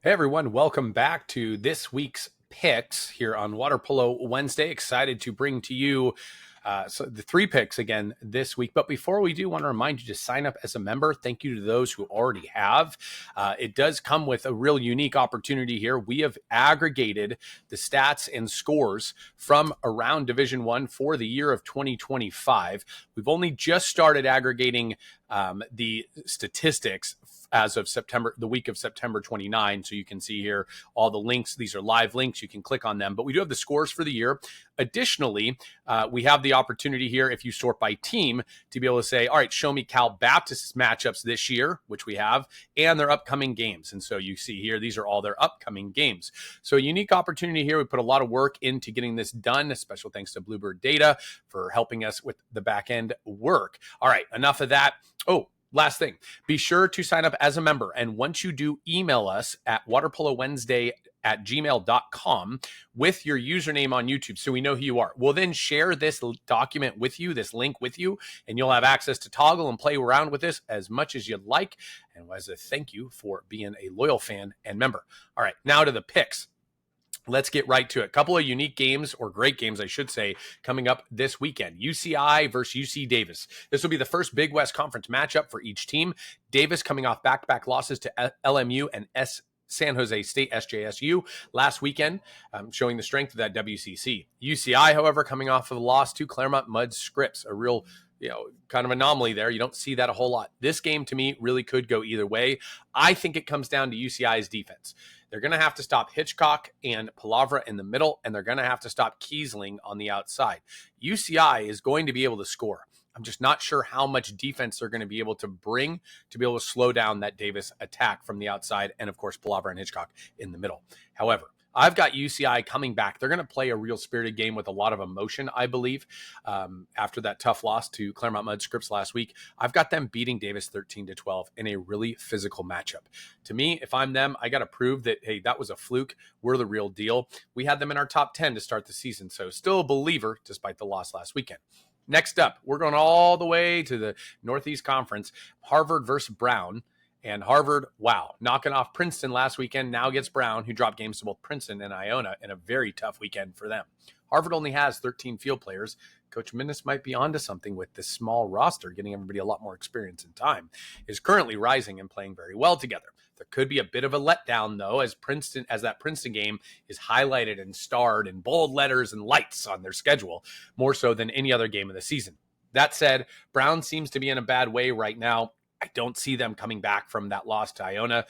Hey everyone, welcome back to this week's picks here on Water Polo Wednesday. Excited to bring to you the three picks again this week. But before we do, want to remind you to sign up as a member. Thank you to those who already have. It does come with a real unique opportunity here. We have aggregated the stats and scores from around Division One for the year of 2025. We've only just started aggregating the statistics as of the week of September 29. So you can see here all the links. These are live links. You can click on them, but we do have the scores for the year. Additionally, we have the opportunity here, if you sort by team, to be able to say, all right, show me Cal Baptist's matchups this year, which we have, and their upcoming games. And so you see here, these are all their upcoming games. So a unique opportunity here. We put a lot of work into getting this done. A special thanks to Bluebird Data for helping us with the back end work. All right, enough of that. Oh, last thing, be sure to sign up as a member. And once you do, email us at waterpolowednesday@gmail.com with your username on YouTube so we know who you are. We'll then share this document with you, this link with you, and you'll have access to toggle and play around with this as much as you'd like. And as a thank you for being a loyal fan and member. All right, now to the picks. Let's get right to it. A couple of unique games, or great games, I should say, coming up this weekend. UCI versus UC Davis. This will be the first Big West Conference matchup for each team. Davis coming off back-to-back losses to LMU and San Jose State, SJSU, last weekend, showing the strength of that WCC. UCI, however, coming off of a loss to Claremont Mudd Scripps, a real kind of anomaly there. You don't see that a whole lot. This game, to me, really could go either way. I think it comes down to UCI's defense. They're going to have to stop Hitchcock and Palavra in the middle, and they're going to have to stop Kiesling on the outside. UCI is going to be able to score. I'm just not sure how much defense they're going to be able to bring to be able to slow down that Davis attack from the outside, and, of course, Palavra and Hitchcock in the middle. However, I've got UCI coming back. They're going to play a real spirited game with a lot of emotion, I believe, after that tough loss to Claremont Mudd Scripps last week. I've got them beating Davis 13-12 in a really physical matchup. To me, if I'm them, I got to prove that, hey, that was a fluke. We're the real deal. We had them in our top 10 to start the season, so still a believer despite the loss last weekend. Next up, we're going all the way to the Northeast Conference, Harvard versus Brown. And Harvard, wow, knocking off Princeton last weekend, now gets Brown, who dropped games to both Princeton and Iona in a very tough weekend for them. Harvard only has 13 field players. Coach Minnis might be onto something with this small roster, getting everybody a lot more experience and time, is currently rising and playing very well together. There could be a bit of a letdown, though, as that Princeton game is highlighted and starred in bold letters and lights on their schedule, more so than any other game of the season. That said, Brown seems to be in a bad way right now. I don't see them coming back from that loss to Iona.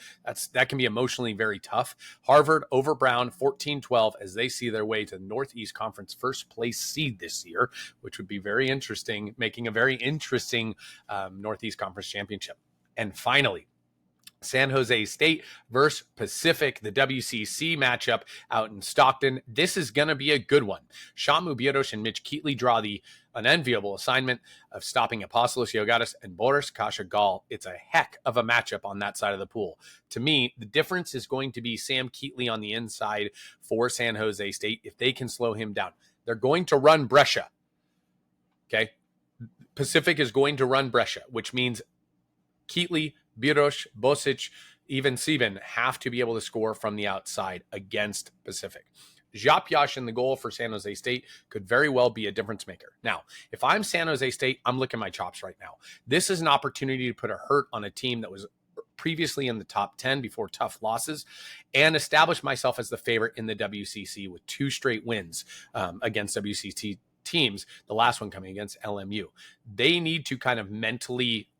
That can be emotionally very tough. Harvard over Brown 14-12 as they see their way to the Northeast Conference first place seed this year, which would be very interesting, making a very interesting Northeast Conference championship. And finally, San Jose State versus Pacific, the WCC matchup out in Stockton. This is going to be a good one. Shamu Biodos and Mitch Keatley draw the unenviable assignment of stopping Apostolos Yogatis and Boris Kasha-Gal. It's a heck of a matchup on that side of the pool. To me, the difference is going to be Sam Keatley on the inside for San Jose State if they can slow him down. They're going to run Brescia. Okay? Pacific is going to run Brescia, which means Keatley, Birosh, Bosic, even Sieben have to be able to score from the outside against Pacific. Japyash in the goal for San Jose State could very well be a difference maker. Now, if I'm San Jose State, I'm licking my chops right now. This is an opportunity to put a hurt on a team that was previously in the top 10 before tough losses and establish myself as the favorite in the WCC with 2 straight wins against WCC teams, the last one coming against LMU. They need to kind of mentally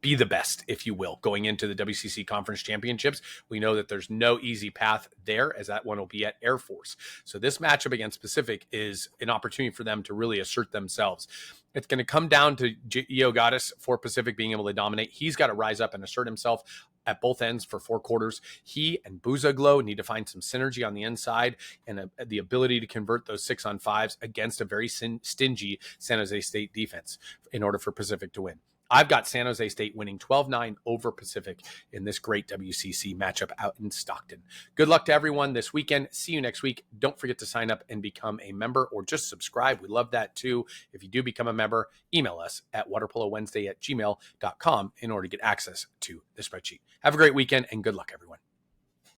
be the best, if you will, going into the WCC Conference Championships. We know that there's no easy path there, as that one will be at Air Force. So this matchup against Pacific is an opportunity for them to really assert themselves. It's going to come down to Yogatis for Pacific being able to dominate. He's got to rise up and assert himself at both ends for 4 quarters. He and Buzaglo need to find some synergy on the inside and the ability to convert those 6-on-5s against a very stingy San Jose State defense in order for Pacific to win. I've got San Jose State winning 12-9 over Pacific in this great WCC matchup out in Stockton. Good luck to everyone this weekend. See you next week. Don't forget to sign up and become a member or just subscribe. We love that too. If you do become a member, email us at waterpolowednesday@gmail.com in order to get access to the spreadsheet. Have a great weekend and good luck, everyone.